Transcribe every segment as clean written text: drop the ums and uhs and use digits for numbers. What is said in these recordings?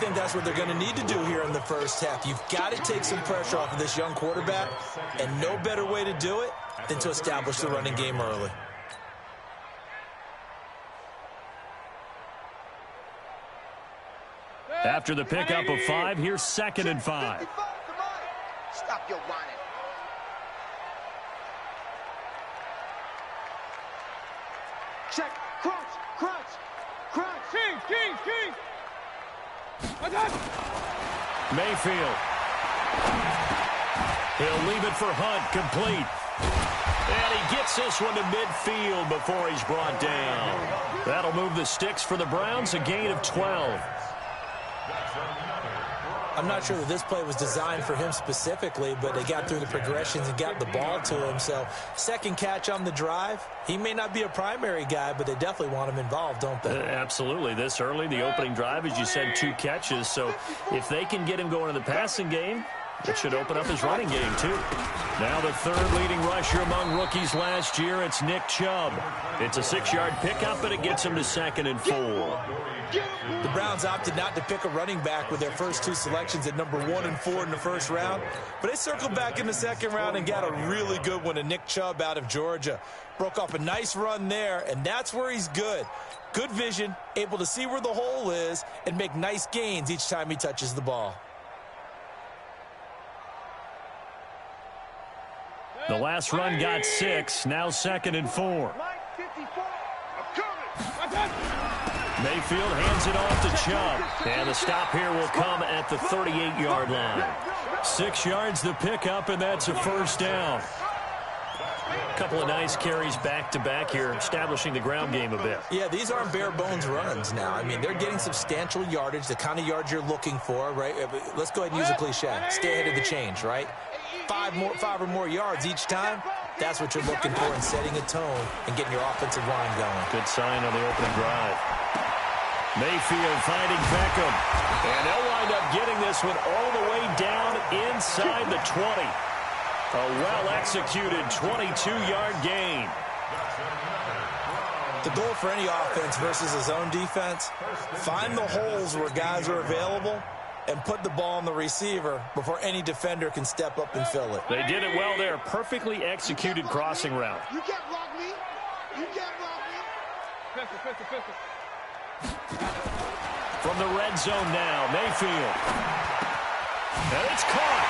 think that's what they're going to need to do here in the first half. You've got to take some pressure off of this young quarterback, and no better way to do it than to establish the running game early. After the pickup of 5, here's 2nd and 5. Stop your whining. Check. Crunch. Crunch. Crunch. King. Mayfield. He'll leave it for Hunt. Complete. And he gets this one to midfield before he's brought down. That'll move the sticks for the Browns, a gain of 12. I'm not sure that this play was designed for him specifically, but they got through the progressions and got the ball to him. So, second catch on the drive. He may not be a primary guy, but they definitely want him involved, don't they? Absolutely. This early, the opening drive, as you said, 2 catches. So, if they can get him going in the passing game, it should open up his running game, too. Now the 3rd leading rusher among rookies last year, it's Nick Chubb. It's a 6-yard pickup, but it gets him to 2nd and 4. The Browns opted not to pick a running back with their first 2 selections at number 1 and 4 in the first round. But they circled back in the 2nd round and got a really good one in Nick Chubb out of Georgia. Broke off a nice run there, and that's where he's good. Good vision, able to see where the hole is, and make nice gains each time he touches the ball. The last run got 6, now 2nd and 4. Mayfield hands it off to Chubb. And the stop here will come at the 38-yard line. 6 yards the pickup, and that's a first down. A couple of nice carries back-to-back here, establishing the ground game a bit. Yeah, these aren't bare-bones runs now. I mean, they're getting substantial yardage, the kind of yards you're looking for, right? Let's go ahead and use a cliche. Stay ahead of the change, right? 5 or more yards each time. That's what you're looking for in setting a tone and getting your offensive line going. Good sign on the opening drive. Mayfield finding Beckham. And they'll wind up getting this one all the way down inside the 20. A well-executed 22-yard gain. The goal for any offense versus a zone defense, find the holes where guys are available and put the ball on the receiver before any defender can step up and fill it. They did it well there. Perfectly executed crossing route. You can't block me. You can't block me. Pistol. From the red zone now, Mayfield. And it's caught.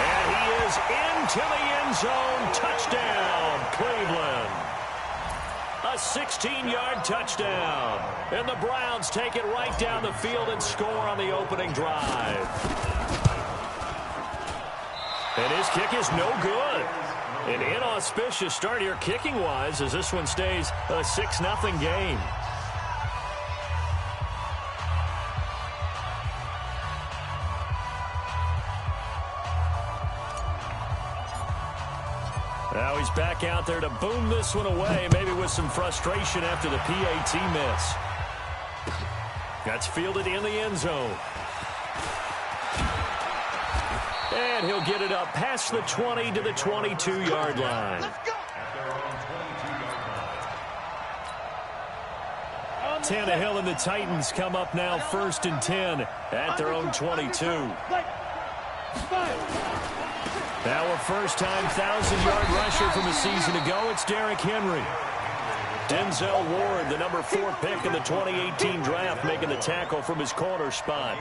And he is into the end zone. Touchdown, Cleveland. A 16-yard touchdown. And the Browns take it right down the field and score on the opening drive. And his kick is no good. An inauspicious start here kicking-wise as this one stays a 6-0 game. Now he's back out there to boom this one away, maybe with some frustration after the PAT miss. That's fielded in the end zone. And he'll get it up past the 20 to the 22-yard line. Tannehill and the Titans come up now 1st and 10 at their own 22. Now a first-time 1,000-yard rusher from a season ago, it's Derrick Henry. Denzel Ward, the number 4 pick in the 2018 draft, making the tackle from his corner spot.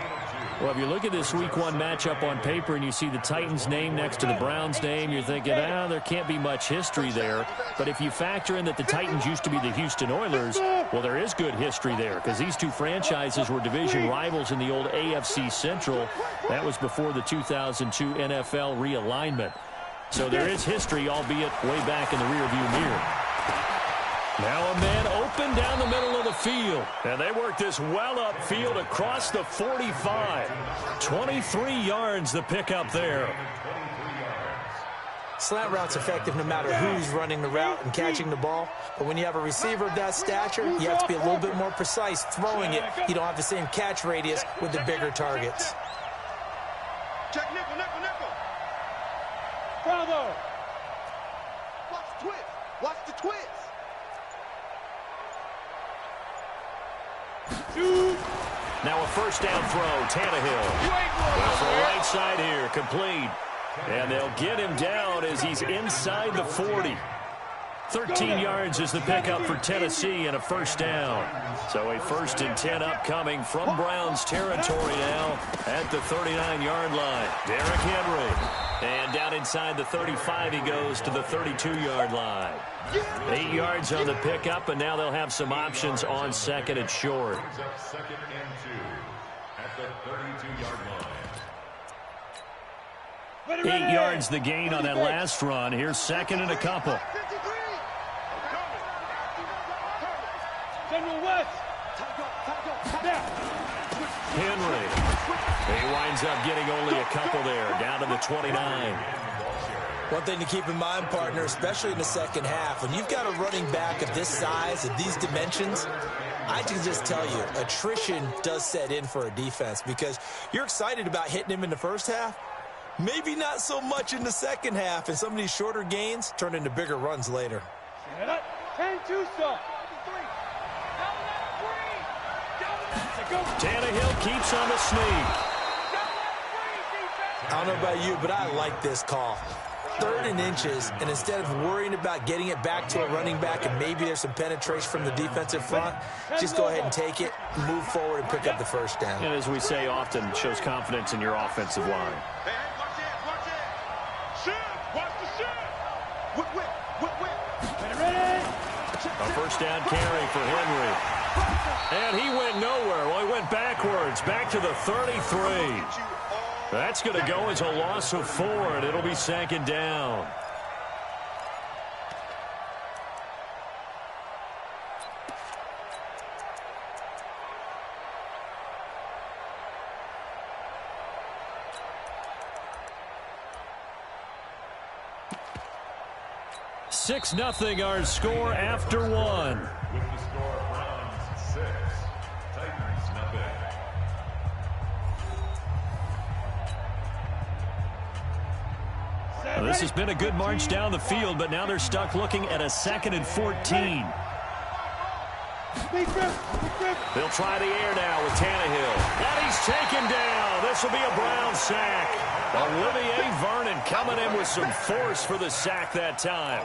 Well, if you look at this Week 1 matchup on paper and you see the Titans' name next to the Browns' name, you're thinking, there can't be much history there. But if you factor in that the Titans used to be the Houston Oilers, well, there is good history there because these two franchises were division rivals in the old AFC Central. That was before the 2002 NFL realignment. So there is history, albeit way back in the rearview mirror. Now a man open down the middle of the field. And they work this well upfield across the 45. 23 yards the pickup there. Slant route's effective no matter who's running the route and catching the ball. But when you have a receiver of that stature, you have to be a little bit more precise throwing it. You don't have the same catch radius with the bigger targets. Check nickel. Bravo. Watch the twist. Watch the twist. Now a first down throw, Tannehill. Off the right side here, complete. And they'll get him down as he's inside the 40. 13 yards is the pickup for Tennessee and a first down. So a 1st and 10 upcoming from Browns territory now at the 39-yard line. Derrick Henry. And down inside the 35 he goes to the 32-yard line. 8 yards on the pickup, and now they'll have some options on 2nd and short. 2nd and 2 at the 32-yard line. 8 yards the gain on that last run. Here's 2nd and a couple. Henry. He winds up getting only a couple there, down to the 29. One thing to keep in mind, partner, especially in the second half, when you've got a running back of this size, of these dimensions, I can just tell you, attrition does set in for a defense because you're excited about hitting him in the first half, maybe not so much in the second half, and some of these shorter gains turn into bigger runs later. 10-2, son. Tannehill keeps on the sneak. I don't know about you, but I like this call. 3rd and inches, and instead of worrying about getting it back to a running back and maybe there's some penetration from the defensive front, just go ahead and take it, move forward, and pick up the first down. And as we say often, shows confidence in your offensive line. Hey, watch it. Shoot. Watch the shoot. Whip. Ready. A first down carry for Henry. And he went nowhere. Well, he went backwards, back to the 33. That's going to go as a loss of 4, and it'll be 2nd down. Six nothing our score after 1. With the score, Browns 6, Titans nothing. This has been a good march down the field, but now they're stuck looking at a 2nd and 14. They'll try the air now with Tannehill. And he's taken down. This will be a Brown sack. Olivier Vernon coming in with some force for the sack that time.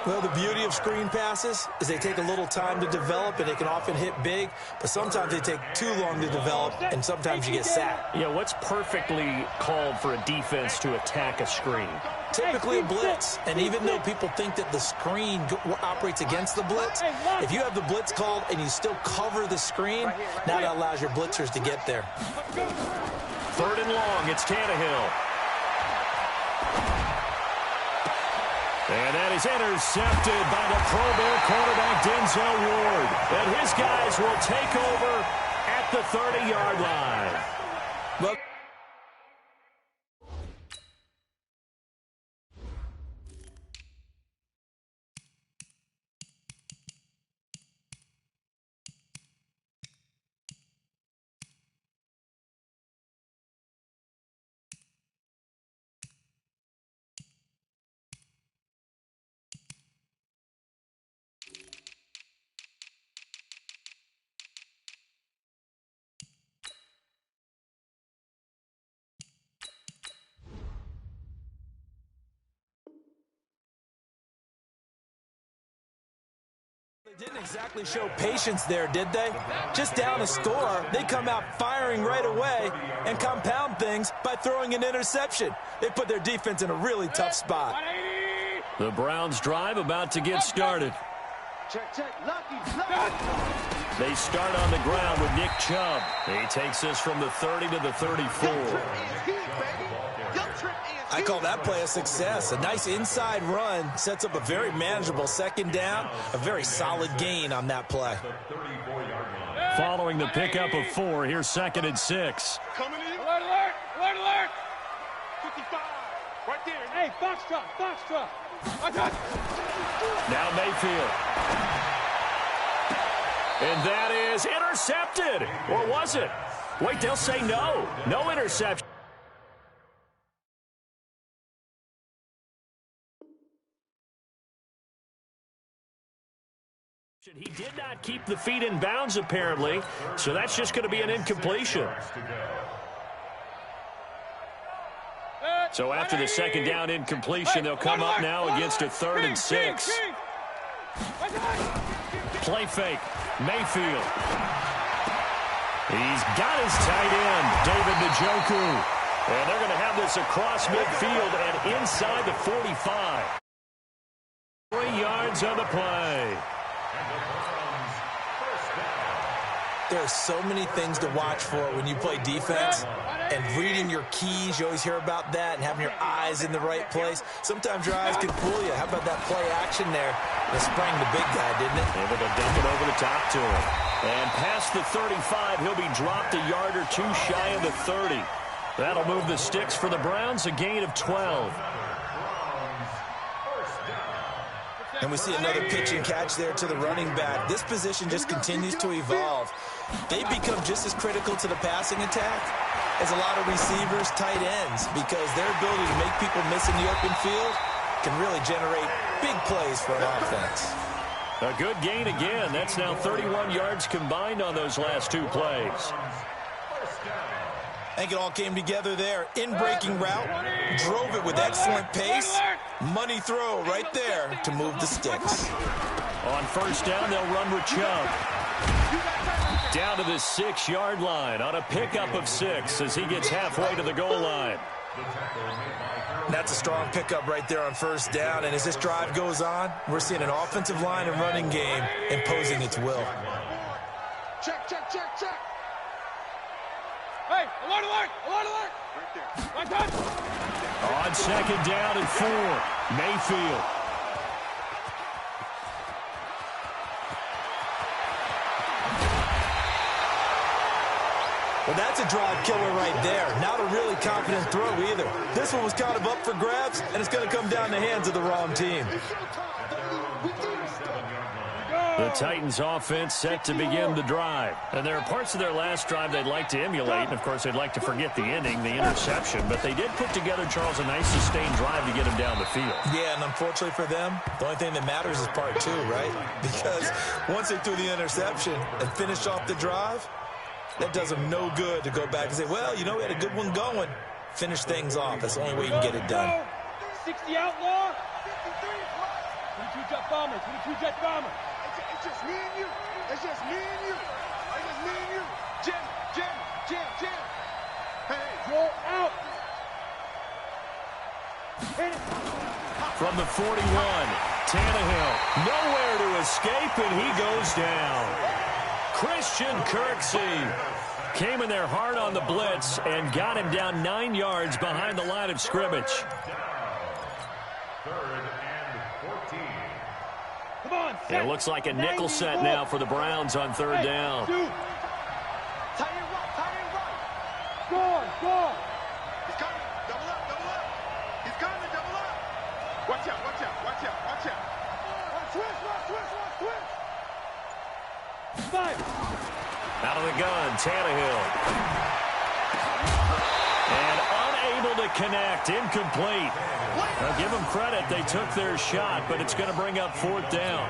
Well, the beauty of screen passes is they take a little time to develop, and they can often hit big, but sometimes they take too long to develop, and sometimes you get sacked. Yeah, what's perfectly called for a defense to attack a screen? Typically a blitz, and even though people think that the screen operates against the blitz, if you have the blitz called and you still cover the screen, now that allows your blitzers to get there. 3rd and long, it's Tannehill. And that is intercepted by the Pro Bowl quarterback, Denzel Ward. And his guys will take over at the 30-yard line. But they didn't exactly show patience there, did they? Just down a score, they come out firing right away and compound things by throwing an interception. They put their defense in a really tough spot. The Browns drive about to get started. Check. Lucky. They start on the ground with Nick Chubb. He takes this from the 30 to the 34. I call that play a success. A nice inside run sets up a very manageable 2nd down, a very solid gain on that play. Following the pickup of 4, here's 2nd and 6. Coming in. Alert. 55. Right there. Hey, Foxtrot. Now Mayfield. And that is intercepted. Or was it? Wait, they'll say no. No interception. He did not keep the feet in bounds, apparently, so that's just going to be an incompletion. So after the second down incompletion, they'll come up now against a 3rd and 6. Play fake. Mayfield. He's got his tight end, David Njoku. And they're going to have this across midfield and inside the 45. 3 yards on the play. There are so many things to watch for when you play defense, and reading your keys, you always hear about that, and having your eyes in the right place. Sometimes your eyes can fool you. How about that play action there? It sprang the big guy, didn't it? Able to dump it over the top to him. And past the 35, he'll be dropped a yard or two shy of the 30. That'll move the sticks for the Browns, a gain of 12. And we see another pitch and catch there to the running back. This position just continues to evolve. They become just as critical to the passing attack as a lot of receivers, tight ends, because their ability to make people miss in the open field can really generate big plays for an offense. A good gain again. That's now 31 yards combined on those last 2 plays. I think it all came together there. In-breaking route, drove it with excellent pace. Money throw right there to move the sticks. On first down, they'll run with Chubb. Down to the 6-yard line on a pickup of 6 as he gets halfway to the goal line. That's a strong pickup right there on first down. And as this drive goes on, we're seeing an offensive line and running game imposing its will. Check, check, check, check. Hey, alert, alert, alert, alert. Right there. Right there. On second down and 4, Mayfield. Well, that's a drive killer right there. Not a really confident throw either. This one was kind of up for grabs, and it's going to come down the hands of the wrong team. The Titans offense set to begin the drive. And there are parts of their last drive they'd like to emulate. And, of course, they'd like to forget the ending, the interception. But they did put together, Charles, a nice sustained drive to get him down the field. Yeah, and unfortunately for them, the only thing that matters is part 2, right? Because once they threw the interception and finished off the drive, that does them no good to go back and say, well, you know, we had a good one going. Finish things off. That's the only way you can get it done. 60 outlaw. 22 jet bomber. 22 jet bomber. It's just me and you. It's just me and you. It's just me and you. Jim, Jim, Jim, Jim. Hey, roll out. Hit it. From the 41, Tannehill. Nowhere to escape, and he goes down. Christian Kirksey came in there hard on the blitz and got him down 9 yards behind the line of scrimmage. 3rd and 14. Come on, It looks like a nickel set now for the Browns on 3rd down. Tight end right. Go on, go on. He's coming. Double up, double up. He's coming, double up. Watch out, watch out, watch out, watch out. Switch. Five. Out of the gun, Tannehill. And unable to connect, incomplete. Now give them credit, they took their shot, but it's going to bring up 4th down.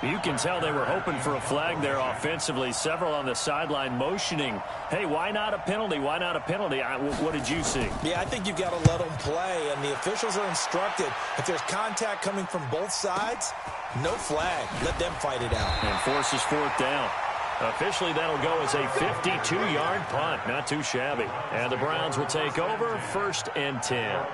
You can tell they were hoping for a flag there offensively. Several on the sideline motioning, hey, why not a penalty? Why not a penalty? What did you see? Yeah, I think you've got to let them play, and the officials are instructed. If there's contact coming from both sides, no flag. Let them fight it out. And forces 4th down. Officially, that'll go as a 52-yard punt. Not too shabby. And the Browns will take over 1st and 10.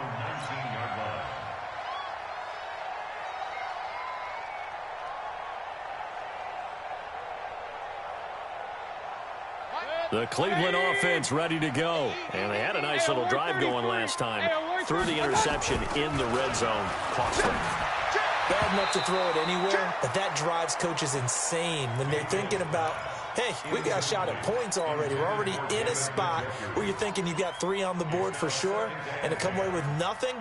The Cleveland offense ready to go. And they had a nice little drive going last time. Threw the interception in the red zone. Costly. Bad enough to throw it anywhere, but that drives coaches insane when they're thinking about, hey, we got a shot at points already. We're already in a spot where you're thinking you got 3 on the board for sure, and to come away with nothing,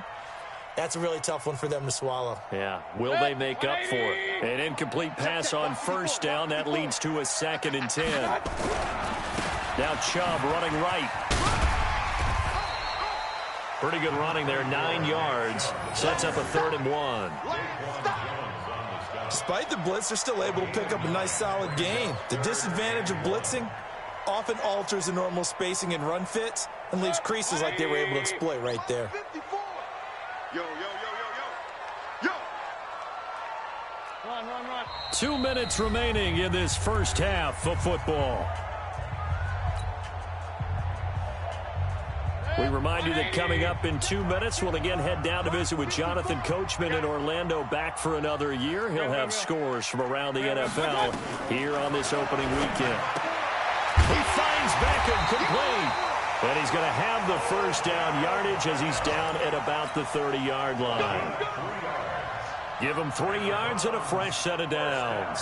that's a really tough one for them to swallow. Yeah, will they make up for it? An incomplete pass on first down. That leads to a 2nd and 10. Now Chubb running right. Pretty good running there, 9 yards. Sets up a 3rd and 1. Despite the blitz, they're still able to pick up a nice, solid gain. The disadvantage of blitzing often alters the normal spacing and run fits and leaves creases like they were able to exploit right there. Yo. Run. 2 minutes remaining in this first half of football. We remind you that coming up in 2 minutes, we'll again head down to visit with Jonathan Coachman in Orlando, back for another year. He'll have scores from around the NFL here on this opening weekend. He finds Beckham complete. And he's going to have the first down yardage as he's down at about the 30-yard line. Give him 3 yards and a fresh set of downs.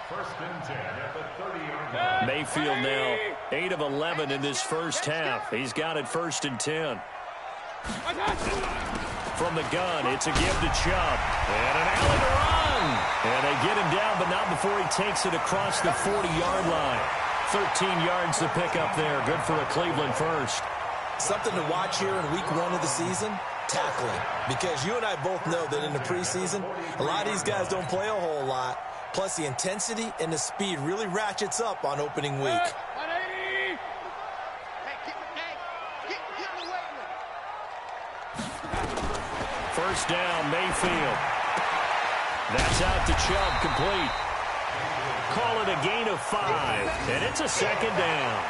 First and 10 at the 30-yard line. Mayfield now 8 of 11 in this first half. He's got it first and 10. From the gun, it's a give to Chubb. And an alley to run. And they get him down, but not before he takes it across the 40-yard line. 13 yards to pick up there. Good for a Cleveland first. Something to watch here in week 1 of the season, tackling. Because you and I both know that in the preseason, a lot of these guys don't play a whole lot. Plus, the intensity and the speed really ratchets up on opening week. First down, Mayfield. That's out to Chubb, complete. Call it a gain of 5, and it's a second down.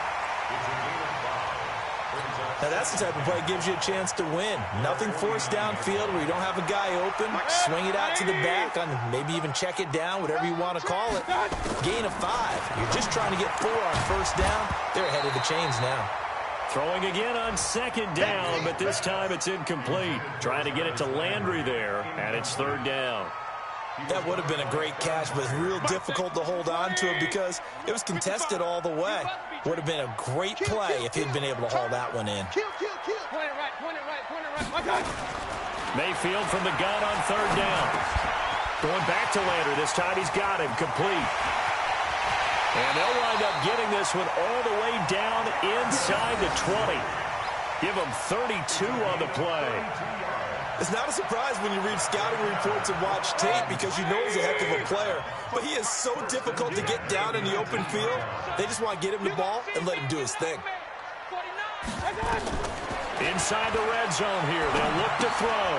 Now, that's the type of play that gives you a chance to win. Nothing forced downfield where you don't have a guy open. Swing it out to the back, on maybe even check it down, whatever you want to call it. Gain of 5. You're just trying to get 4 on first down. They're ahead of the chains now. Throwing again on second down, but this time it's incomplete. Trying to get it to Landry there, and it's third down. That would have been a great catch, but it's real difficult to hold on to it because it was contested all the way. Would have been a great play if he'd been able to haul that one in. Point it right. Mayfield from the gun on third down. Going back to Landry. This time he's got him complete. And they'll wind up getting this one all the way down inside the 20. Give him 32 on the play. It's not a surprise when you read scouting reports and watch tape because you know he's a heck of a player. But he is so difficult to get down in the open field. They just want to get him the ball and let him do his thing. Inside the red zone here. They'll look to throw.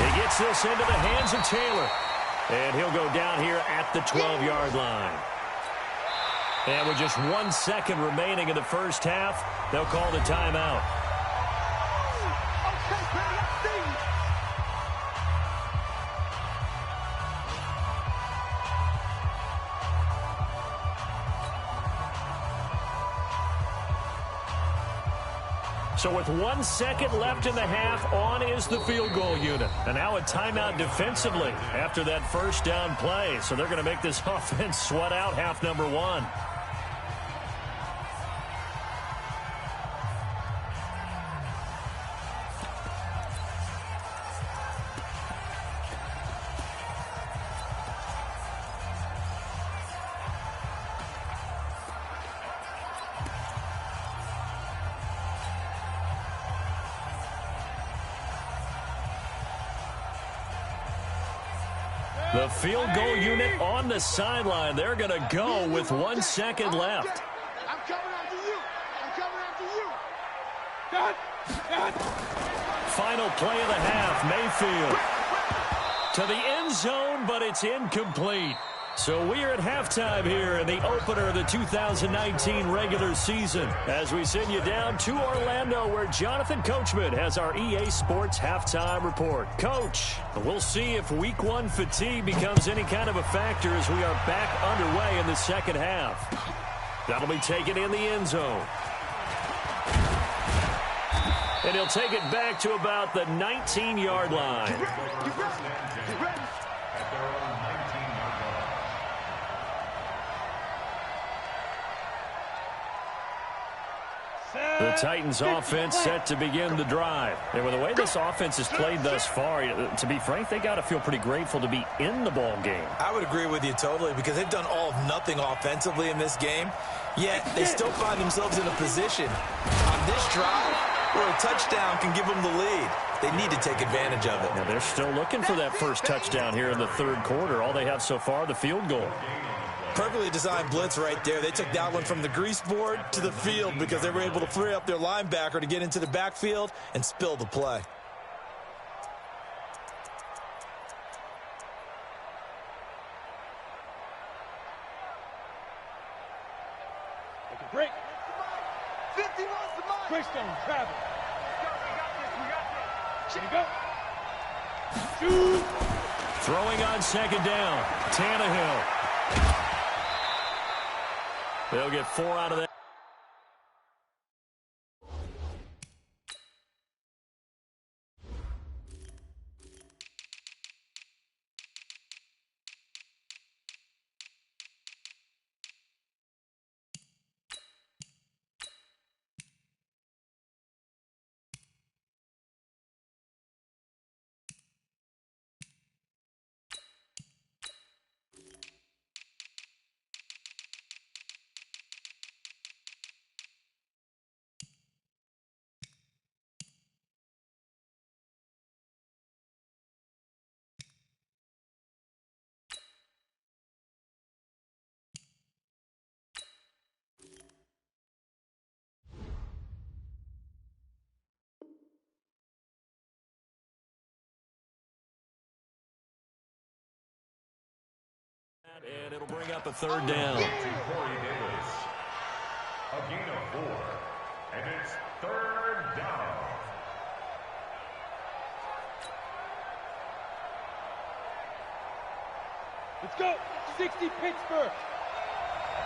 He gets this into the hands of Taylor. And he'll go down here at the 12-yard line. And with just 1 second remaining in the first half, they'll call the timeout. So with 1 second left in the half, on is the field goal unit. And now a timeout defensively after that first down play. So they're going to make this offense sweat out half number 1. The field goal unit on the sideline. They're going to go with 1 second left. I'm coming after you. Final play of the half, Mayfield. To the end zone, but it's incomplete. So we are at halftime here in the opener of the 2019 regular season as we send you down to Orlando where Jonathan Coachman has our EA Sports halftime report. Coach, we'll see if week 1 fatigue becomes any kind of a factor as we are back underway in the second half. That'll be taken in the end zone. And he'll take it back to about the 19-yard line. The Titans offense set to begin the drive. And with the way this offense has played thus far, to be frank, they got to feel pretty grateful to be in the ball game. I would agree with you totally because they've done all of nothing offensively in this game. Yet they still find themselves in a position on this drive where a touchdown can give them the lead. They need to take advantage of it. Now they're still looking for that first touchdown here in the third quarter. All they have so far, the field goal. Perfectly designed blitz right there. They took that one from the grease board to the field because they were able to free up their linebacker to get into the backfield and spill the play. Take a break. 50 wants the mic. Greystone, travel. We got this. Shoot. Throwing on second down. Tannehill. They'll get 4 out of that. And it'll bring up a third down. Corey Davis. A gain of 4. And it's third down. Let's go. 60 Pittsburgh.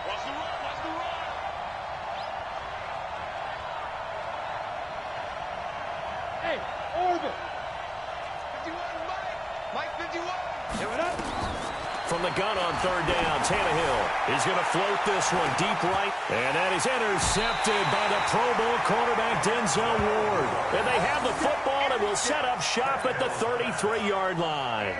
Watch the run. Watch the run. Hey, Orbit. 51, Mike. Mike 51. Give it up. From the gun on third down, Tannehill is going to float this one deep right. And that is intercepted by the Pro Bowl quarterback, Denzel Ward. And they have the football and will set up shop at the 33-yard line.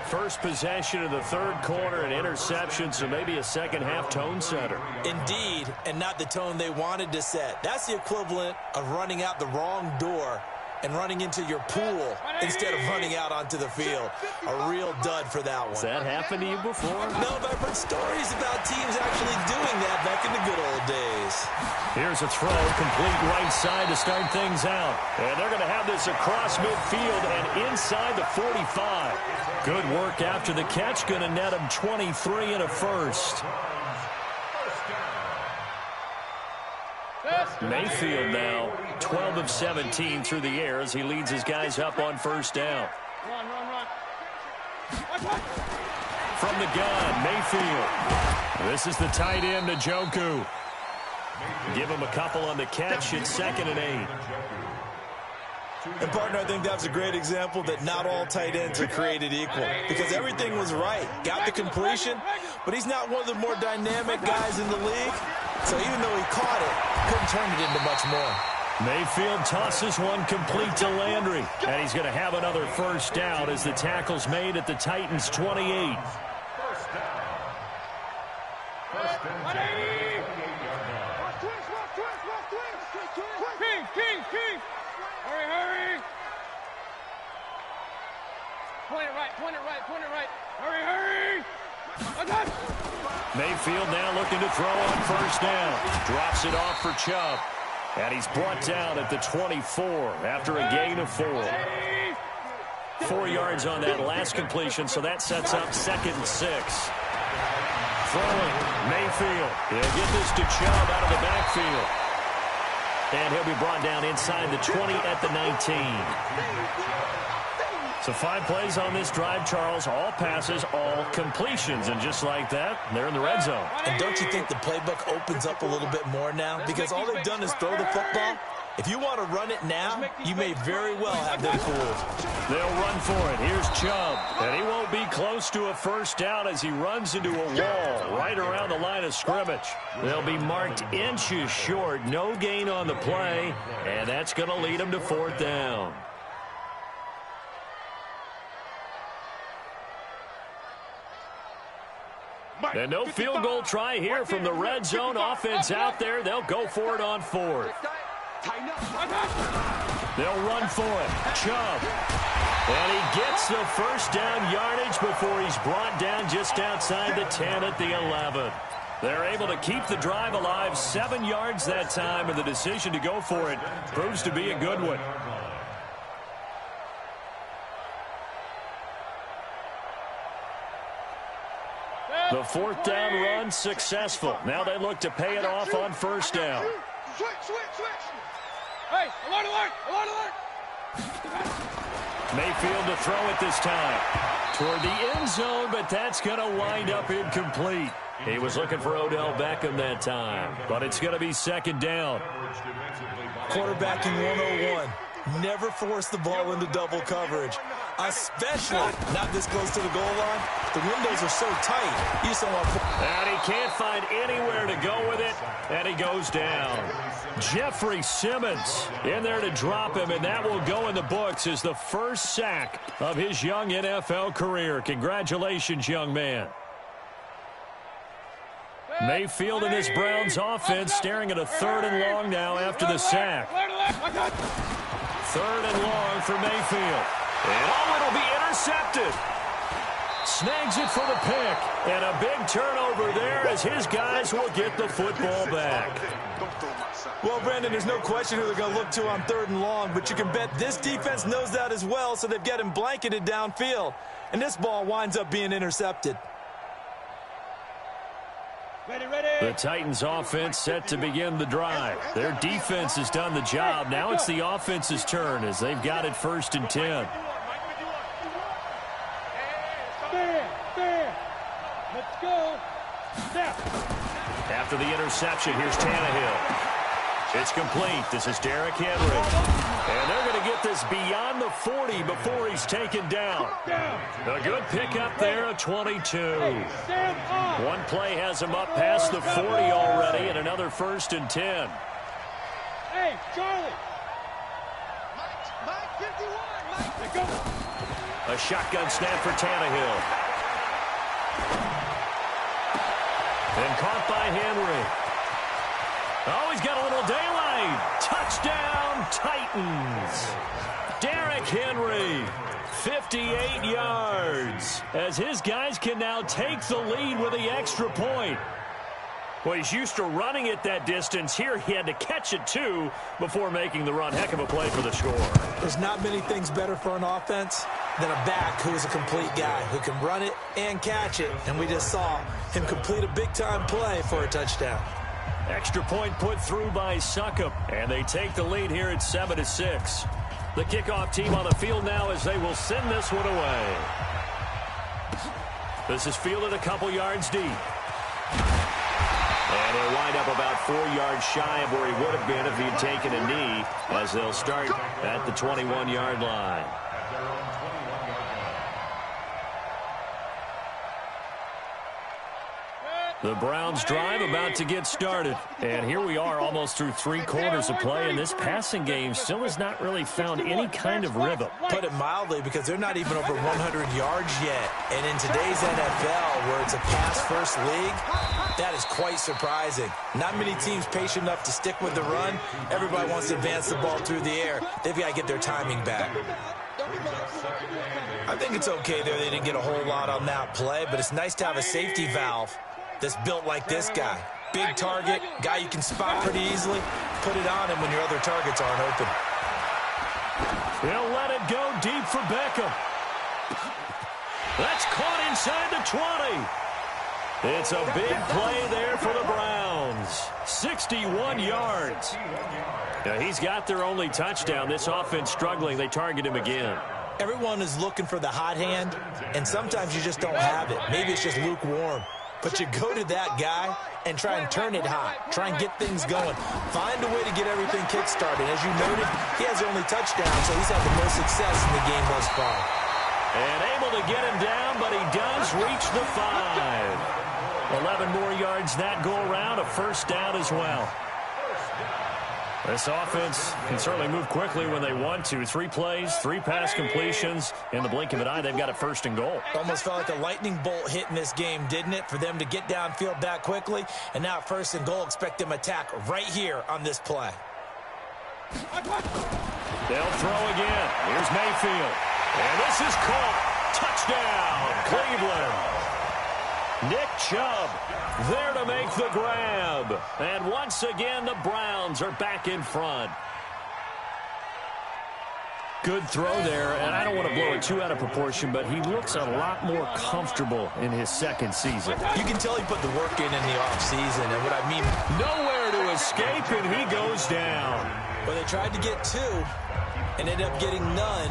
First possession of the third quarter, an interception, so maybe a second-half tone setter. Indeed, and not the tone they wanted to set. That's the equivalent of running out the wrong door and running into your pool instead of running out onto the field. A real dud for that one. Has that happened to you before? No, but I've heard stories about teams actually doing that back in the good old days. Here's a throw, complete right side to start things out. And they're going to have this across midfield and inside the 45. Good work after the catch, going to net him 23 and a first. Mayfield now 12 of 17 through the air as he leads his guys up on first down. Run. From the gun, Mayfield. This is the tight end, Njoku. Give him a couple on the catch. It's 2nd and 8. And, partner, I think that's a great example that not all tight ends are created equal because everything was right. Got the completion, but he's not one of the more dynamic guys in the league. So even though he caught it, couldn't turn it into much more. Mayfield tosses one complete to Landry. And he's going to have another first down as the tackle's made at the Titans' 28. First down. First and 10. King. Hurry. Point it right. Hurry. Mayfield now looking to throw on first down. Drops it off for Chubb. And he's brought down at the 24 after a gain of 4. 4 yards on that last completion, so that sets up 2nd and 6. Throwing, Mayfield. He'll get this to Chubb out of the backfield. And he'll be brought down inside the 20 at the 19. So 5 plays on this drive, Charles. All passes, all completions. And just like that, they're in the red zone. And don't you think the playbook opens up a little bit more now? Because all they've done is throw the football. If you want to run it now, you may very well have them fooled. They'll run for it. Here's Chubb. And he won't be close to a first down as he runs into a wall right around the line of scrimmage. They'll be marked inches short. No gain on the play. And that's going to lead them to 4th down. And no field goal try here from the red zone offense out there. They'll go for it on 4th. They'll run for it. Chubb. And he gets the first down yardage before he's brought down just outside the 10 at the 11. They're able to keep the drive alive, 7 yards that time, and the decision to go for it proves to be a good one. The 4th down run successful. Now they look to pay it off on 1st down. Hey, alert! Mayfield to throw it this time. Toward the end zone, but that's going to wind up incomplete. He was looking for Odell Beckham that time, but it's going to be 2nd down. Quarterbacking 101. Never force the ball into double coverage, especially not this close to the goal line. The windows are so tight. You just don't want to... And he can't find anywhere to go with it, and he goes down. Jeffrey Simmons in there to drop him, and that will go in the books as the first sack of his young NFL career. Congratulations, young man. Mayfield and this Browns offense staring at a 3rd and long now after the sack. 3rd and long for Mayfield. And it'll be intercepted. Snags it for the pick. And a big turnover there as his guys will get the football back. Well, Brandon, there's no question who they're going to look to on 3rd and long, but you can bet this defense knows that as well, so they've got him blanketed downfield. And this ball winds up being intercepted. The Titans offense set to begin the drive. Their defense has done the job. Now it's the offense's turn as they've got it 1st and 10. Let's go. After the interception, here's Tannehill. It's complete. This is Derrick Henry. And they're going to get this beyond the 40 before he's taken down. A good pickup there at 22. One play has him up past the 40 already, and another 1st and 10. Hey, Charlie. Mike 51. Mike. A shotgun snap for Tannehill. And caught by Henry. Oh, he's got a little daylight. Touchdown, Titans. Derrick Henry, 58 yards, as his guys can now take the lead with the extra point. Well, he's used to running it that distance. Here he had to catch it, too, before making the run. Heck of a play for the score. There's not many things better for an offense than a back who is a complete guy, who can run it and catch it. And we just saw him complete a big-time play for a touchdown. Extra point put through by Succop, and they take the lead here at 7-6. The kickoff team on the field now as they will send this one away. This is fielded a couple yards deep. And he'll wind up about 4 yards shy of where he would have been if he had taken a knee, as they'll start at the 21-yard line. The Browns drive about to get started. And here we are almost through 3 quarters of play, and this passing game still has not really found any kind of rhythm. Put it mildly, because they're not even over 100 yards yet. And in today's NFL, where it's a pass-first league, that is quite surprising. Not many teams patient enough to stick with the run. Everybody wants to advance the ball through the air. They've got to get their timing back. I think it's okay there. They didn't get a whole lot on that play, but it's nice to have a safety valve that's built like this guy. Big target, guy you can spot pretty easily. Put it on him when your other targets aren't open. They'll let it go deep for Beckham. That's caught inside the 20. It's a big play there for the Browns. 61 yards. Now, he's got their only touchdown. This offense struggling. They target him again. Everyone is looking for the hot hand, and sometimes you just don't have it. Maybe it's just lukewarm. But you go to that guy and try and turn it hot. Try and get things going. Find a way to get everything kick-started. As you noted, he has the only touchdown, so he's had the most success in the game thus far. And able to get him down, but he does reach the 5. 11 more yards that go around, a first down as well. This offense can certainly move quickly when they want to. 3 plays, 3 pass completions. In the blink of an eye, they've got a 1st and goal. Almost felt like a lightning bolt hit in this game, didn't it? For them to get downfield that quickly. And now 1st and goal, expect them to attack right here on this play. They'll throw again. Here's Mayfield. And this is caught. Touchdown, Cleveland. Nick Chubb there to make the grab. And once again, the Browns are back in front. Good throw there, and I don't want to blow it too out of proportion, but he looks a lot more comfortable in his second season. You can tell he put the work in the offseason, and what I mean, nowhere to escape, and he goes down. Well, they tried to get 2 and ended up getting none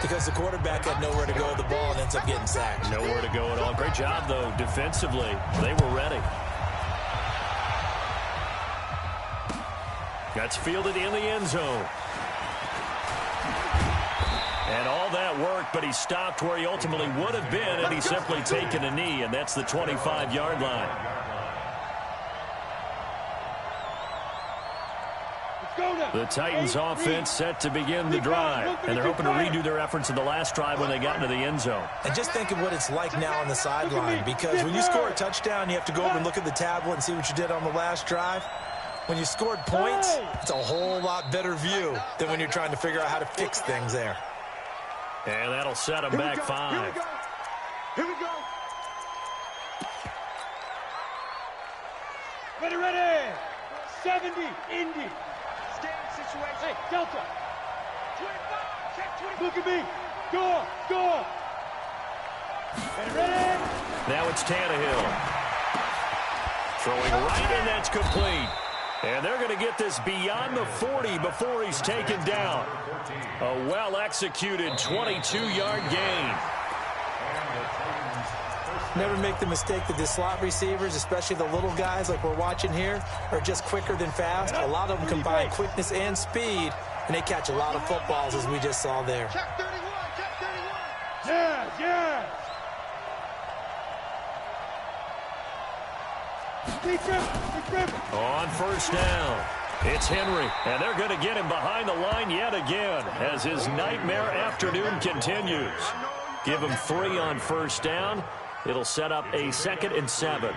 because the quarterback had nowhere to go with the ball and ends up getting sacked. Nowhere to go at all. Great job, though, defensively. They were ready. That's fielded in the end zone. And all that worked, but he stopped where he ultimately would have been, and he's simply taken a knee, and that's the 25-yard line. The Titans offense set to begin the drive, and they're hoping to redo their efforts in the last drive when they got into the end zone. And just think of what it's like now on the sideline, because when you score a touchdown, you have to go over and look at the tablet and see what you did on the last drive. When you scored points, it's a whole lot better view than when you're trying to figure out how to fix things there. And that'll set him back 5. Here we go. Ready. 70, Indy. Stand situation. Hey, Delta. 25, check 25. Look at me. Score. Ready. Now it's Tannehill. Throwing right, and that's complete. And they're going to get this beyond the 40 before he's taken down. A well-executed 22-yard gain. Never make the mistake that the slot receivers, especially the little guys like we're watching here, are just quicker than fast. A lot of them combine quickness and speed, and they catch a lot of footballs, as we just saw there. Check 31. Yeah. On first down, it's Henry, and they're going to get him behind the line yet again as his nightmare afternoon continues. Give him 3 on first down. It'll set up a 2nd and 7.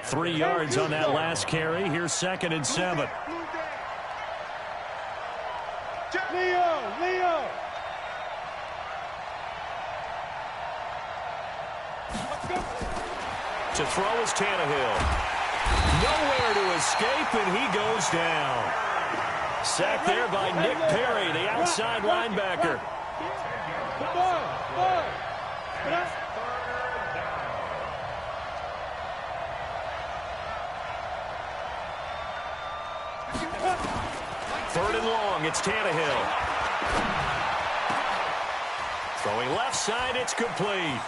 3 yards on that last carry. Here's 2nd and 7. Leo. To throw is Tannehill. Nowhere to escape, and he goes down. Sacked there by Nick Perry, the outside linebacker. Third and long, it's Tannehill. Throwing left side, it's complete.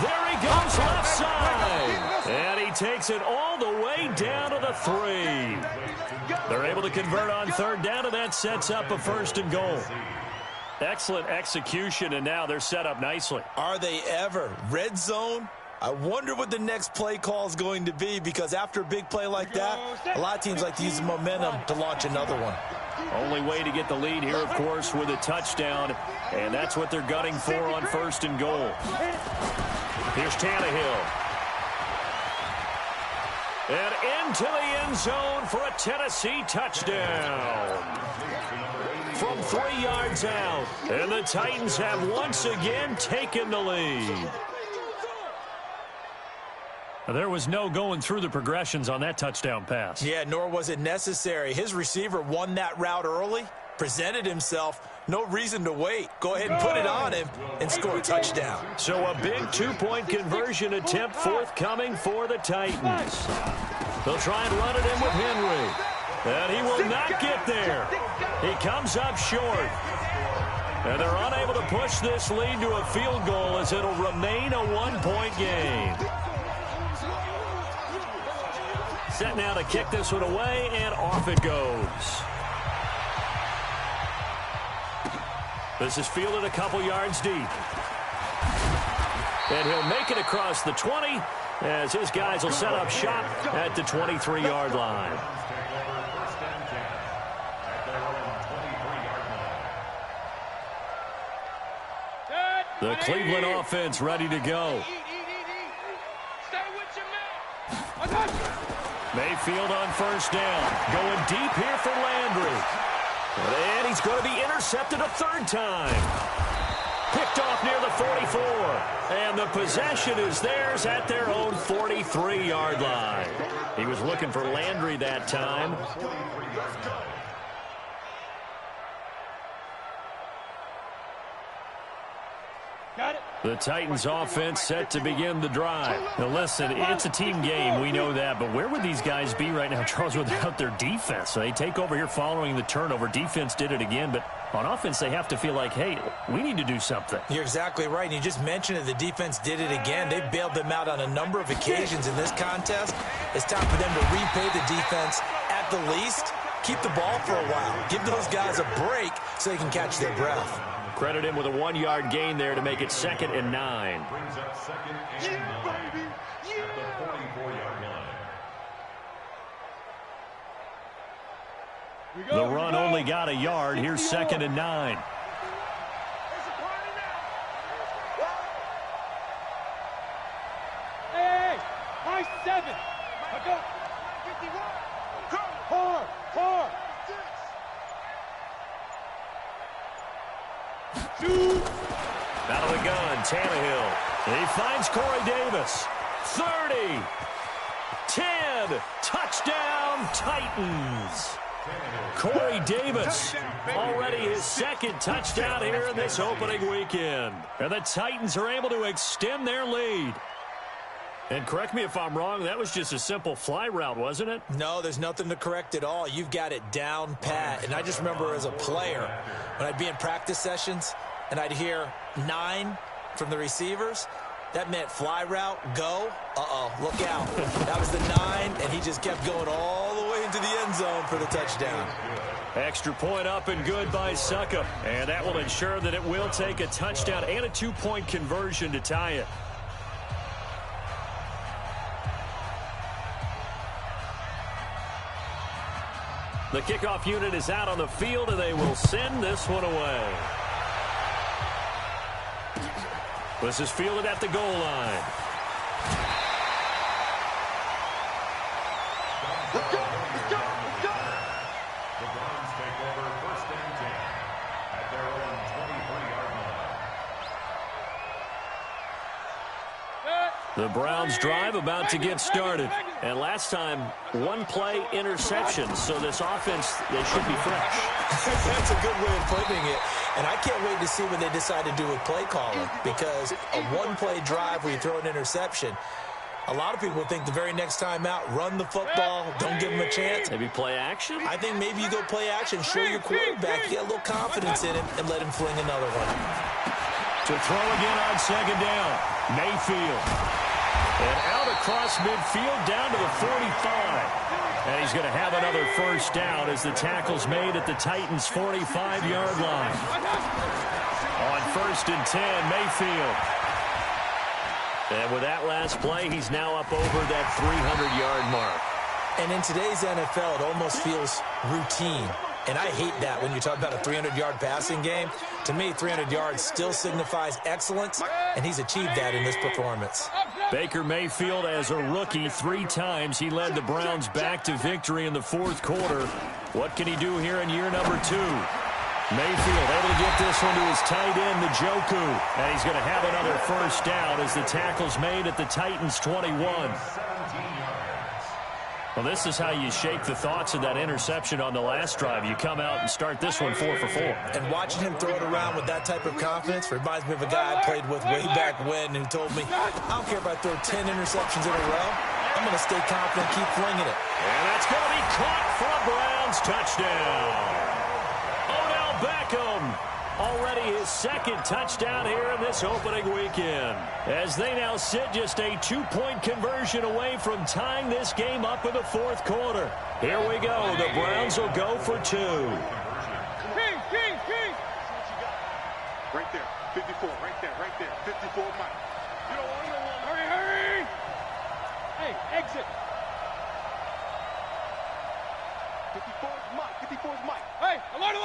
There he goes left side. And he takes it all the way down to the 3. They're able to convert on third down, and that sets up a 1st and goal. Excellent execution, and now they're set up nicely. Are they ever? Red zone? I wonder what the next play call is going to be, because after a big play like that, a lot of teams like to use the momentum to launch another one. Only way to get the lead here, of course, with a touchdown, and that's what they're gunning for on 1st and goal. Here's Tannehill. And into the end zone for a Tennessee touchdown. From 3 yards out, and the Titans have once again taken the lead. There was no going through the progressions on that touchdown pass. Yeah, nor was it necessary. His receiver won that route early, presented himself. No reason to wait. Go ahead and put it on him and score a touchdown. So a big 2-point conversion attempt forthcoming for the Titans. They'll try and run it in with Henry. And he will not get there. He comes up short. And they're unable to push this lead to a field goal as it'll remain a 1-point game. Set now to kick this one away, and off it goes. This is fielded a couple yards deep. And he'll make it across the 20 as his guys will set up shop at the 23-yard line. The Cleveland offense ready to go. Mayfield on first down. Going deep here for Landry. And he's going to be intercepted a third time. Picked off near the 44. And the possession is theirs at their own 43-yard line. He was looking for Landry that time. Got it. The Titans offense set to begin the drive. Now listen, it's a team game, we know that, but where would these guys be right now, Charles, without their defense? So they take over here following the turnover. Defense did it again, but on offense they have to feel like, hey, we need to do something. You're exactly right, and you just mentioned it. The defense did it again. They bailed them out on a number of occasions in this contest. It's time for them to repay the defense at the least. Keep the ball for a while. Give those guys a break so they can catch their breath. Credit him with a 1-yard gain there to make it 2nd and 9. Brings up 2nd and 9 at the 44-yard line. The run only got a yard. Here's 2nd and 9. Hey, high 7. I go. 51. Hard. Out of the gun, Tannehill. He finds Corey Davis. 30. 10. Touchdown, Titans. Corey Davis, already his 2nd touchdown here in this opening weekend. And the Titans are able to extend their lead. And correct me if I'm wrong, that was just a simple fly route, wasn't it? No, there's nothing to correct at all. You've got it down pat. And I just remember as a player, when I'd be in practice sessions and I'd hear 9 from the receivers, that meant fly route, go, look out. That was the 9, and he just kept going all the way into the end zone for the touchdown. Extra point up and good by Succa. And that will ensure that it will take a touchdown and a 2-point conversion to tie it. The kickoff unit is out on the field, and they will send this one away. This is fielded at the goal line. Let's go. The Browns take over 1st and 10 at their own 23-yard line. The Browns drive about to get started. And last time, 1-play interception. So this offense, they should be fresh. That's a good way of putting it. And I can't wait to see what they decide to do with play calling, because a 1-play drive where you throw an interception, a lot of people think the very next time out, run the football, don't give them a chance. Maybe play action? I think maybe you go play action, show your quarterback, you get a little confidence in him, and let him fling another one. To throw again on 2nd down, Mayfield. And out across midfield down to the 45. And he's going to have another first down as the tackle's made at the Titans' 45-yard line. On 1st and 10, Mayfield. And with that last play, he's now up over that 300-yard mark. And in today's NFL, it almost feels routine. And I hate that when you talk about a 300-yard passing game. To me, 300 yards still signifies excellence, and he's achieved that in this performance. Baker Mayfield, as a rookie, 3 times he led the Browns back to victory in the 4th quarter. What can he do here in year number 2? Mayfield able to get this one to his tight end, Njoku. And he's going to have another first down as the tackle's made at the Titans' 21. Well, this is how you shake the thoughts of that interception on the last drive. You come out and start this one 4 for 4. And watching him throw it around with that type of confidence reminds me of a guy I played with way back when who told me, I don't care if I throw 10 interceptions in a row. I'm going to stay confident and keep flinging it. And that's going to be caught for a Browns touchdown. Odell Beckham, already his 2nd touchdown here in this opening weekend. As they now sit just a 2-point conversion away from tying this game up in the 4th quarter. Here we go. The Browns will go for 2. King. Right there. 54. Right there. 54, Mike. You don't want. Hurry. Hey, exit. 54 is Mike. Hey, alert.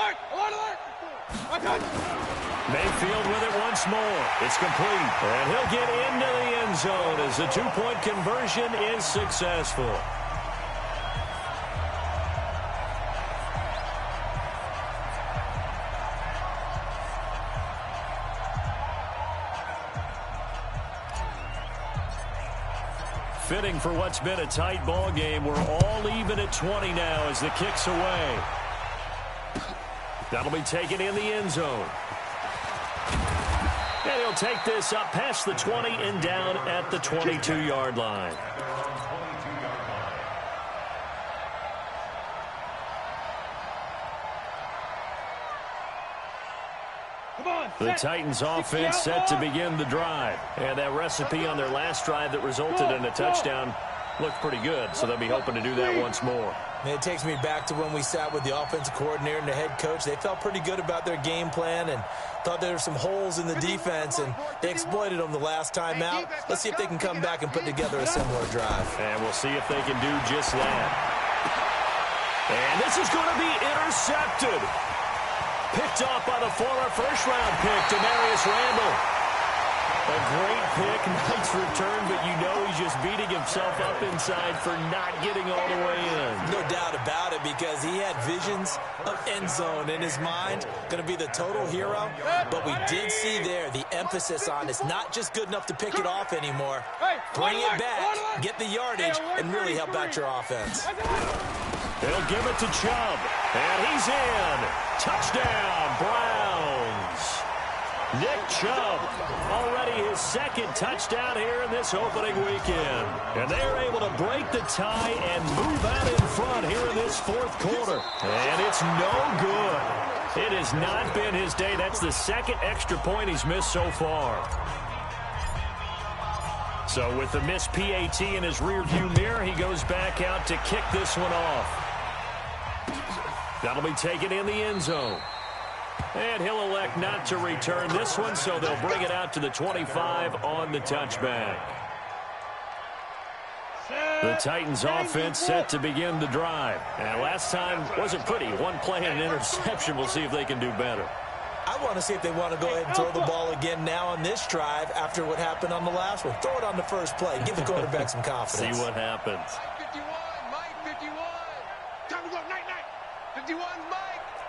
Mayfield with it once more. It's complete. And he'll get into the end zone as the 2-point conversion is successful. fitting for what's been a tight ball game. We're all even at 20 now as the kick's away. That'll be taken in the end zone. And he'll take this up past the 20 and down at the 22-yard line. The Titans offense set to begin the drive. And that recipe on their last drive that resulted in a touchdown looked pretty good, so they'll be hoping to do that once more. And it takes me back to when we sat with the offensive coordinator and the head coach. They felt pretty good about their game plan and thought there were some holes in the defense, and they exploited them the last time out. Let's see if they can come back and put together a similar drive. And we'll see if they can do just that. And this is going to be intercepted. Picked off by the former first-round pick, Demarius Randall. A great pick, nice return, but you know he's just beating himself up inside for not getting all the way in. No doubt about it, because he had visions of end zone in his mind. Going to be the total hero, but we did see there the emphasis on it's not just good enough to pick it off anymore. Bring it back, get the yardage, and really help out your offense. They'll give it to Chubb, and he's in. Touchdown, Browns. Nick Chubb, already his second touchdown here in this opening weekend. And they're able to break the tie and move out in front here in this fourth quarter. And it's no good. It has not been his day. That's the second extra point he's missed so far. So with the missed PAT in his rearview mirror, he goes back out to kick this one off. That'll be taken in the end zone. And he'll elect not to return this one, so they'll bring it out to the 25 on the touchback. The Titans offense set to begin the drive. And last time wasn't pretty. One play and an interception. We'll see if they can do better. I want to see if they want to go ahead and throw the ball again now on this drive after what happened on the last one. Throw it on the first play. Give the quarterback some confidence. See what happens. 51, Mike 51. Time to go, night. 51,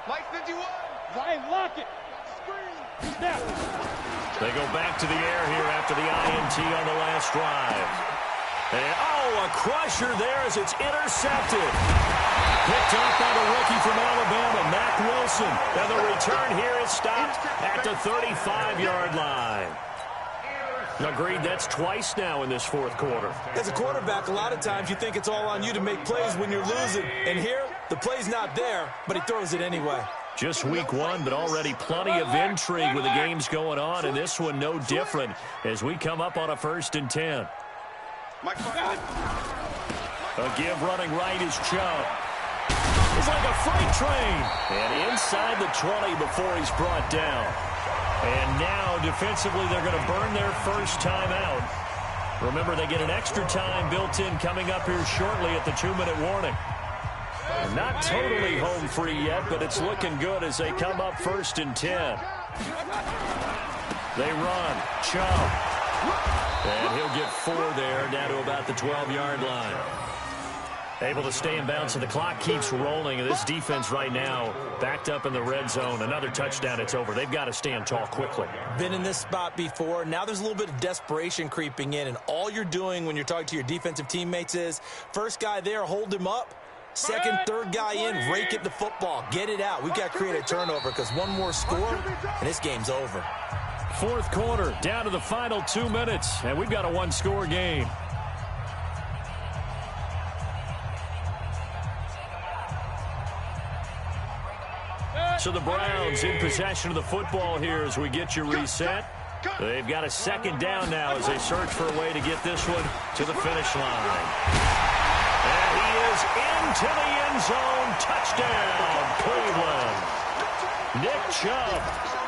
Mike 51. Ryan, lock it. Snap. They go back to the air here after the INT on the last drive. And, a crusher there as it's intercepted. Picked up by the rookie from Alabama, Mack Wilson. And the return here is stopped at the 35-yard line. Agreed, that's twice now in this fourth quarter. As a quarterback, a lot of times you think it's all on you to make plays when you're losing. And here, the play's not there, but he throws it anyway. Just week one, but already plenty of intrigue with the games going on, and this one no different as we come up on a 1st and 10. A give running right is Chubb. It's like a freight train. And inside the 20 before he's brought down. And now, defensively, they're going to burn their first time out. Remember, they get an extra time built in coming up here shortly at the 2-minute warning. Not totally home free yet, but it's looking good as they come up 1st and 10. They run. Chubb. And he'll get 4 there, down to about the 12-yard line. Able to stay in bounds, so the clock keeps rolling. And this defense right now backed up in the red zone. Another touchdown, it's over. They've got to stand tall quickly. Been in this spot before. Now there's a little bit of desperation creeping in. And all you're doing when you're talking to your defensive teammates is, first guy there, hold him up. Second, third guy in, rake it the football. Get it out. We've got to create a turnover because one more score, and this game's over. Fourth quarter, down to the final 2 minutes. And we've got a one-score game. So the Browns in possession of the football here as we get you reset. They've got a second down now as they search for a way to get this one to the finish line. And he is into the end zone. Touchdown, Cleveland. Nick Chubb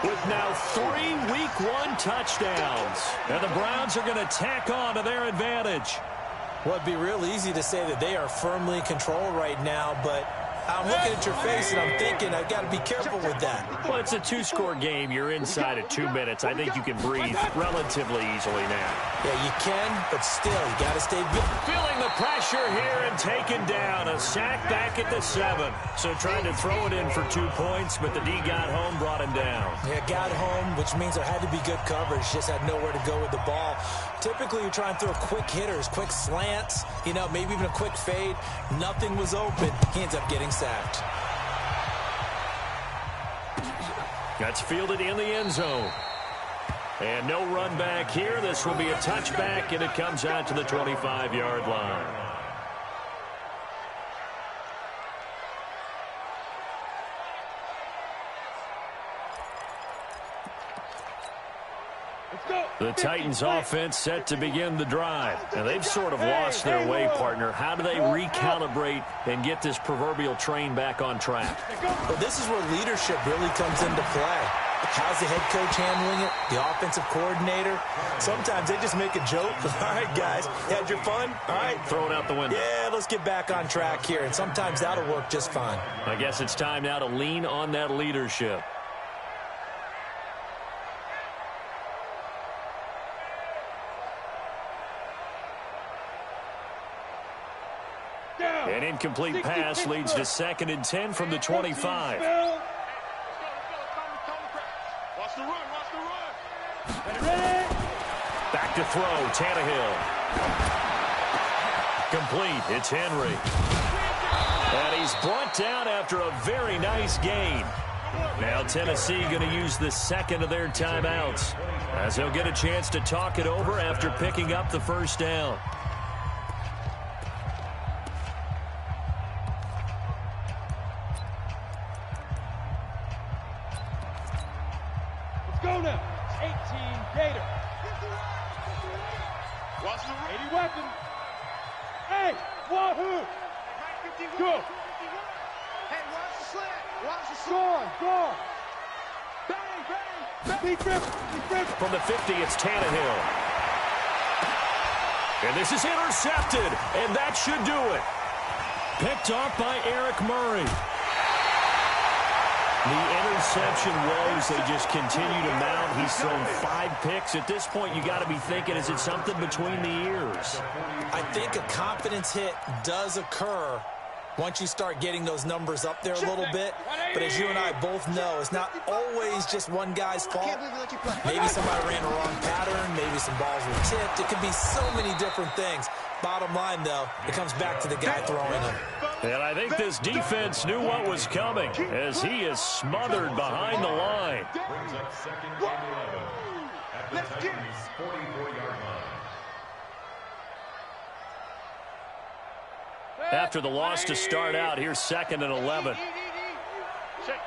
with now 3 Week 1 touchdowns. And the Browns are going to tack on to their advantage. Well, it'd be real easy to say that they are firmly in control right now, but I'm looking at your face, and I'm thinking I've got to be careful with that. Well, it's a two-score game. You're inside of 2 minutes. I think you can breathe relatively easily now. Yeah, you can, but still, you got to stay good. Feeling the pressure here and taken down. A sack back at the 7. So trying to throw it in for 2 points, but the D got home, brought him down. Yeah, got home, which means there had to be good coverage. Just had nowhere to go with the ball. Typically, you're trying to throw quick hitters, quick slants, you know, maybe even a quick fade. Nothing was open. He ends up getting sacked. That's fielded in the end zone. And no run back here. This will be a touchback, and it comes out to the 25-yard line. The Titans offense set to begin the drive. And they've sort of lost their way, partner. How do they recalibrate and get this proverbial train back on track? Well, this is where leadership really comes into play. How's the head coach handling it? The offensive coordinator? Sometimes they just make a joke. All right, guys, you had your fun? All right. Throw it out the window. Yeah, let's get back on track here. And sometimes that'll work just fine. I guess it's time now to lean on that leadership. An incomplete pass leads to 2nd and 10 from the 25. Watch the run, watch the run. Back to throw, Tannehill. Complete, it's Henry. And he's brought down after a very nice gain. Now Tennessee going to use the 2nd of their timeouts, as they'll get a chance to talk it over after picking up the first down. Go now. 18 Gator. Watch the 80 weapon. Hey, Wahoo. Go. Hey, watch the slant. Watch the slant. Go. Bang, bang. Be careful. From the 50, it's Tannehill. And this is intercepted, and that should do it. Picked off by Eric Murray. The interception woes, they just continue to mount. He's thrown 5 picks. At this point, you got to be thinking, is it something between the ears? I think a confidence hit does occur once you start getting those numbers up there a little bit. But as you and I both know, it's not always just one guy's fault. Maybe somebody ran a wrong pattern. Maybe some balls were tipped. It could be so many different things. Bottom line, though, it comes back to the guy throwing them. And I think this defense knew what was coming, as he is smothered behind the line. Brings up 2nd and 11 at the Titans' 44-yard line. After the loss to start out, here's 2nd and 11. Check.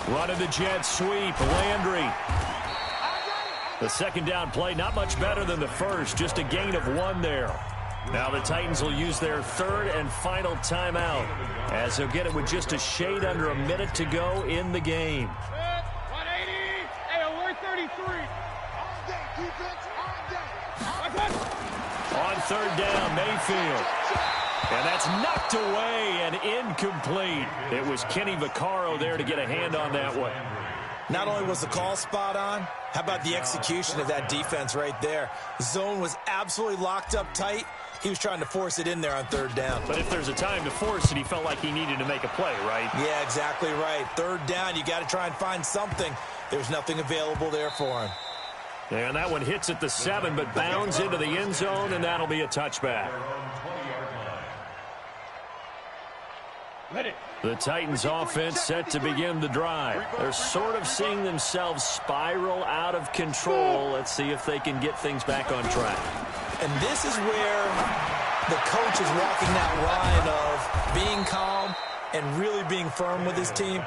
Running the jet sweep, Landry. The 2nd down play, not much better than the first, just a gain of 1 there. Now the Titans will use their 3rd and final timeout, as they'll get it with just a shade under a minute to go in the game. 180. Hey, alert 33. All day, defense, all day. On 3rd down, Mayfield. And that's knocked away and incomplete. It was Kenny Vaccaro there to get a hand on that one. Not only was the call spot on, how about the execution of that defense right there? The zone was absolutely locked up tight. He was trying to force it in there on 3rd down. But if there's a time to force it, he felt like he needed to make a play, right? Yeah, exactly right. 3rd down, you got to try and find something. There's nothing available there for him. And that one hits at the 7, but bounds into the end zone, and that'll be a touchback. The Titans offense set to begin the drive. They're sort of seeing themselves spiral out of control. Let's see if they can get things back on track. And this is where the coach is walking that line of being calm and really being firm with his team.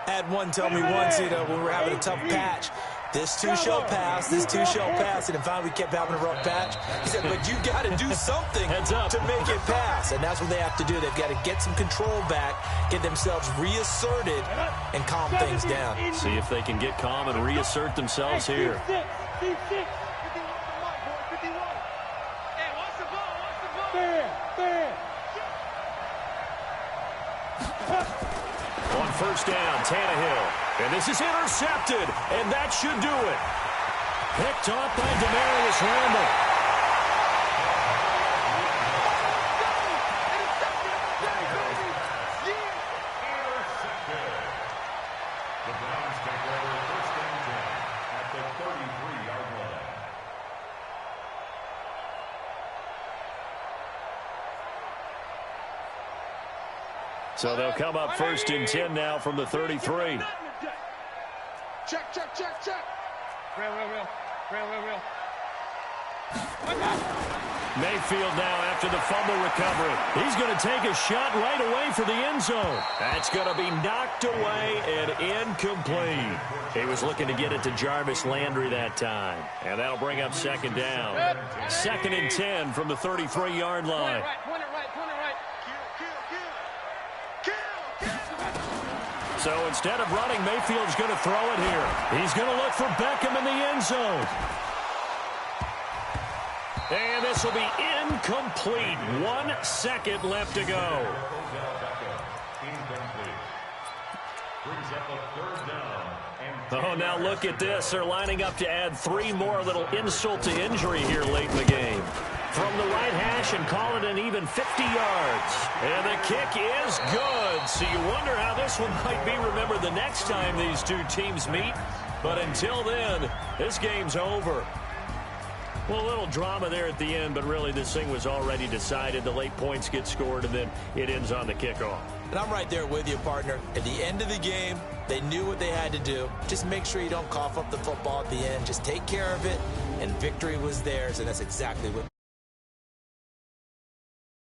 I had one tell me once, when we were having a tough patch, This too shall pass. This too shall pass. And finally, we kept having a rough patch. He said, but you got to do something to make it pass. And that's what they have to do. They've got to get some control back, get themselves reasserted, and calm things down. See if they can get calm and reassert themselves here. On first down, Tannehill. And this is intercepted, and that should do it. Picked off by Demarius Randall. The Browns take over first and 10 at the 33-yard line. So they'll come up first and 10 now from the 33. Check, check, check, check. Real. Mayfield now after the fumble recovery. He's going to take a shot right away for the end zone. That's going to be knocked away and incomplete. He was looking to get it to Jarvis Landry that time. And that'll bring up second down. Second and 10 from the 33-yard line. Point it right. So instead of running, Mayfield's going to throw it here. He's going to look for Beckham in the end zone. And this will be incomplete. 1 second left to go. Oh, now look at this. They're lining up to add 3 more. Little insult to injury here late in the game. From the right hash and call it an even 50 yards. And the kick is good. So you wonder how this one might be remembered the next time these two teams meet. But until then, this game's over. Well, a little drama there at the end, but really this thing was already decided. The late points get scored, and then it ends on the kickoff. And I'm right there with you, partner. At the end of the game, they knew what they had to do. Just make sure you don't cough up the football at the end. Just take care of it, and victory was theirs, and that's exactly what